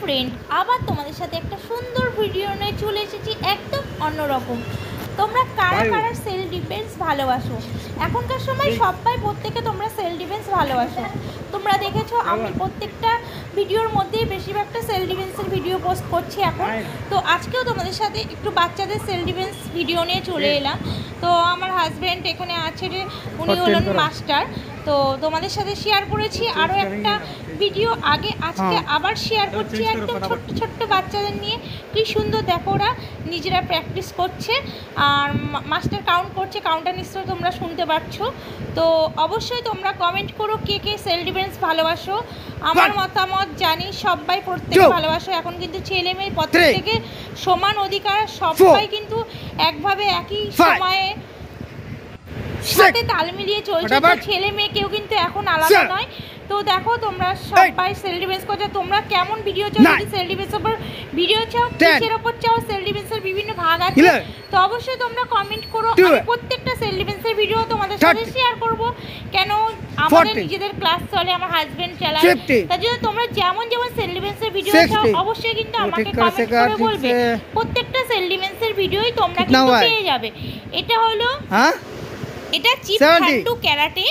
Friend, আবার তোমাদের সাথে একটা সুন্দর ভিডিও নিয়ে চলে এসেছি, একদম অন্যরকম। তোমরা কারা কারা সেলফ ডিফেন্স ভালোবাসো? এখনকার সময় সবাই প্রত্যেকে তোমরা সেলফ ডিফেন্স ভালোবাসো। তোমরা দেখেছো আমি প্রত্যেকটা ভিডিওর মধ্যেই বেশিরভাগটা সেলফ ডিফেন্সের ভিডিও পোস্ট করছি এখন। তো আজকেও তোমাদের সাথে একটু বাচ্চাদের সেলফ ডিফেন্স ভিডিও নিয়ে চলে এলাম। তো আমার হাজব্যান্ড এখানে আছে, উনি হলেন মাস্টার। তো তোমাদের সাথে শেয়ার করেছি আরও একটা ভিডিও আগে, আজকে আবার শেয়ার করছি একদম ছোট্ট ছোট্ট বাচ্চাদের নিয়ে। কি সুন্দর দেখো, ওরা নিজেরা প্র্যাকটিস করছে আর মাস্টার কাউন্ট করছে। কাউন্টার নিশ্চয়ই তোমরা শুনতে পাচ্ছ। তো অবশ্যই তোমরা কমেন্ট করো কে কে সেলফ ডিফেন্স ভালোবাসো। আমার মতামত জানি সবাই প্রত্যেকে ভালোবাসো। এখন কিন্তু ছেলে মেয়ে প্রত্যেকে সমান অধিকার, সবাই কিন্তু একভাবে একই সময়ে সাথে তাল মিলিয়ে চলছে। ছেলে মেয়ে কেউ কিন্তু এখন আলাদা নয়। তো দেখো তোমরা সবাই সেলফ ডিফেন্স করছো। তোমরা কেমন ভিডিও চাও? যদি সেলফ ডিফেন্সের উপর ভিডিও চাও, কিসের উপর চাও? সেলফ ডিফেন্সের বিভিন্ন ভাগ আছে, তো অবশ্যই তোমরা কমেন্ট করো। আমি প্রত্যেকটা সেলফ ডিফেন্সের ভিডিও তোমাদের সাথে শেয়ার করব। কেন আমাদের নিজেদের ক্লাস চলে, আমার হাজবেন্ড চালায়, তার জন্য তোমরা যেমন যেমন সেলফ ডিফেন্সের ভিডিও চাও অবশ্যই কিন্তু আমাকে কমেন্ট করে বলবে। প্রত্যেকটা সেলফ ডিফেন্সের ভিডিওই তোমরা কিন্তু পেয়ে যাবে। এটা হলো এটা চিপ খান্ডু ক্যারাটে,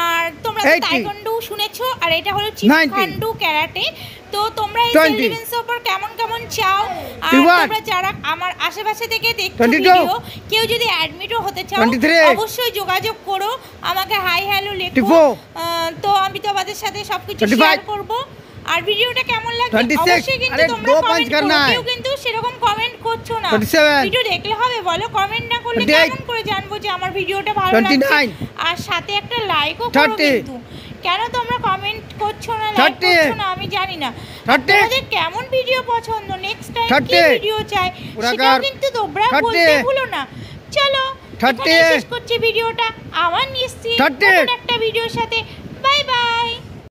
আর তোমরা তাইকোয়ান্ডো শুনেছো, আর এটা হলো চিপ খান্ডু ক্যারাটে। তো তোমরা এই সেলফ ডিফেন্সের উপর কেমন কেমন চাও, আর তোমরা যারা আমার আশেপাশে থেকে দেখছো ভিডিও, কেউ যদি অ্যাডমিটও হতে চাও অবশ্যই যোগাযোগ করো, আমাকে হাই হ্যালো লেখো। তো আমি তোমাদের সাথে সবকিছু শেয়ার করব। আর ভিডিওটা কেমন লাগছে অবশ্যই কিন্তু তোমরা কমেন্ট করো। কেউ কিন্তু সেরকম কমেন্ট করছো না। ভিডিও দেখলে হবে বলো? কমেন্ট না করলে কেমন করে জানবো যে আমার ভিডিওটা ভালো লাগছে? আর সাথে একটা লাইকও করো কিন্তু। কেন তোমরা কমেন্ট করছো না, লাইক করছো না আমি জানি না। তোমাদের কেমন ভিডিও পছন্দ, নেক্সট টাইম কি ভিডিও চাই সেটাও কিন্তু তোমরা বলতে ভুলো না। চলো এখানে শেষ করছি ভিডিওটা, আবার নিশ্চয়ই নতুন একটা ভিডিওর সাথে